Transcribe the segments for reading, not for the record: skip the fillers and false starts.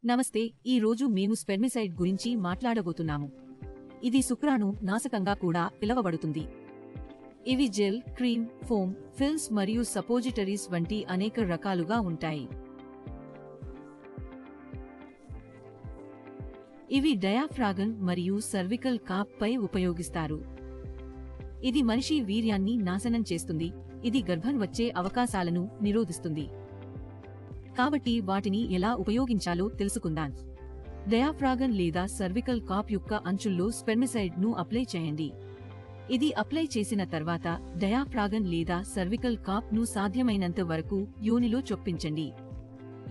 నమస్తే. ఈ రోజు మేము స్పెర్మిసైడ్ గురించి మాట్లాడబోతున్నాము. ఇది శుక్రాణు నాశకంగా కూడా పిలవబడుతుంది. ఇవి జెల్, క్రీమ్, ఫోమ్, ఫిల్స్ మరియు సపోజిటరీస్ వంటి అనేక రకాలుగా ఉంటాయి. ఇవి డయాఫ్రాగమ్ మరియు సర్వికల్ కాప్ పై ఉపయోగిస్తారు. ఇది మనిషి వీర్యాన్ని నాశనం చేస్తుంది. ఇది గర్భం వచ్చే అవకాశాలను నిరోధిస్తుంది. కాబట్టి వాటిని ఎలా ఉపయోగించాలో తెలుసుకుందాం. డయాఫ్రాగమ్ లేదా సర్వికల్ కాప్ యొక్క అంచుల్లో స్పెర్మిసైడ్ ను అప్లై చేయండి. ఇది అప్లై చేసిన తర్వాత డయాఫ్రాగమ్ లేదా సర్వికల్ కాప్ ను సాధ్యమైనంత వరకు యోనిలో చొప్పించండి.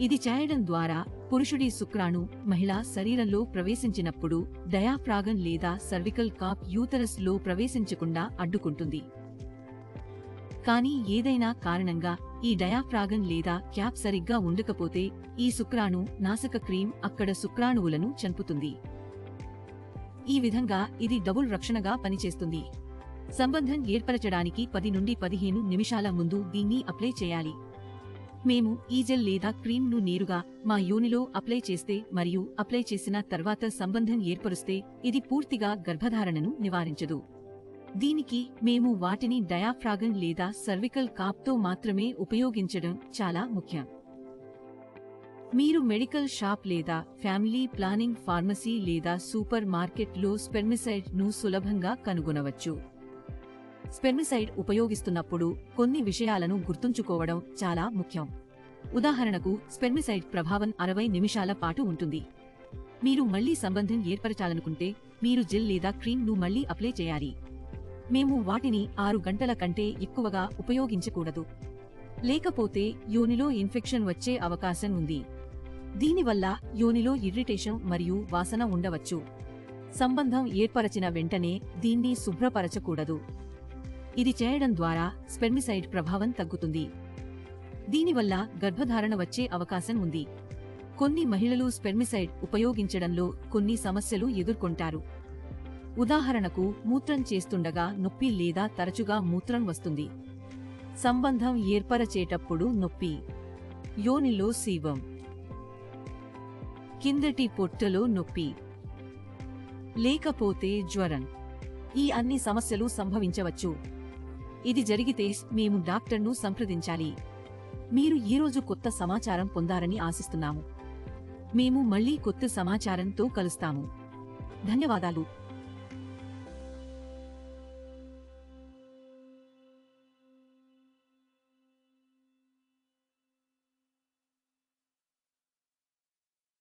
ఇది చేయడం ద్వారా పురుషుడి శుక్రాణు మహిళా శరీరంలో ప్రవేశించినప్పుడు డయాఫ్రాగమ్ లేదా సర్వికల్ కాప్ యూటరస్ లో ప్రవేశించకుండా అడ్డుకుంటుంది. కానీ ఏదైనా కారణంగా ఈ డయాఫ్రాగమ్ లేదా క్యాప్ సరిగ్గా ఉండకపోతే ఈ శుక్రాణు నాశక క్రీమ్ అక్కడ శుక్రాణువులను చంపుతుంది. ఈ విధంగా ఇది డబుల్ రక్షణగా పనిచేస్తుంది. సంబంధం ఏర్పరచడానికి 10 నుండి 15 నిమిషాల ముందు దీన్ని అప్లై చేయాలి. మేము ఈ జెల్ లేదా క్రీమ్ ను నేరుగా మా యోనిలో అప్లై చేస్తే మరియు అప్లై చేసిన తర్వాత సంబంధం ఏర్పరుస్తే ఇది పూర్తిగా గర్భధారణను నివారించదు. దీనికి మేము వాటిని డయాఫ్రాగమ్ లేదా సర్వికల్ కాప్తో మాత్రమే ఉపయోగించడం చాలా ముఖ్యం. మీరు మెడికల్ షాప్ లేదా ఫ్యామిలీ ప్లానింగ్ ఫార్మసీ లేదా సూపర్ మార్కెట్లో స్పెర్మిసైడ్ ను సులభంగా కనుగొనవచ్చు. స్పెర్మిసైడ్ ఉపయోగిస్తున్నప్పుడు కొన్ని విషయాలను గుర్తుంచుకోవడం చాలా ముఖ్యం. ఉదాహరణకు, స్పెర్మిసైడ్ ప్రభావం 60 నిమిషాల పాటు ఉంటుంది. మీరు మళ్లీ సంబంధం ఏర్పరచాలనుకుంటే మీరు జెల్ లేదా క్రీమ్ ను మళ్లీ అప్లై చేయాలి. మేము వాటిని 6 గంటల కంటే ఎక్కువగా ఉపయోగించకూడదు. లేకపోతే యోనిలో ఇన్ఫెక్షన్ వచ్చే అవకాశం ఉంది. దీనివల్ల యోనిలో ఇరిటేషన్ మరియు వాసన ఉండవచ్చు. సంబంధం ఏర్పరచిన వెంటనే దీన్ని శుభ్రపరచకూడదు. ఇది చేయడం ద్వారా స్పెర్మిసైడ్ ప్రభావం తగ్గుతుంది. దీనివల్ల గర్భధారణ వచ్చే అవకాశం ఉంది. కొన్ని మహిళలు స్పెర్మిసైడ్ ఉపయోగించడంలో కొన్ని సమస్యలు ఎదుర్కొంటారు. ఉదాహరణకు, మూత్రం చేస్తుండగా నొప్పి లేదా తరచుగా మూత్రం వస్తుంది. సంబంధం ఏర్పరచేటప్పుడు నొప్పి, యోనిలో శీవం, కిందటి పొట్టలో నొప్పి, లేకపోతే జ్వరం. ఈ అన్ని సమస్యలు సంభవించవచ్చు. ఇది జరిగితే మేము డాక్టర్ను సంప్రదించాలి. మీరు ఈరోజు కొత్త సమాచారం పొందారని ఆశిస్తున్నాము. మేము మళ్లీ కొత్త సమాచారంతో కలుస్తాము. ధన్యవాదాలు.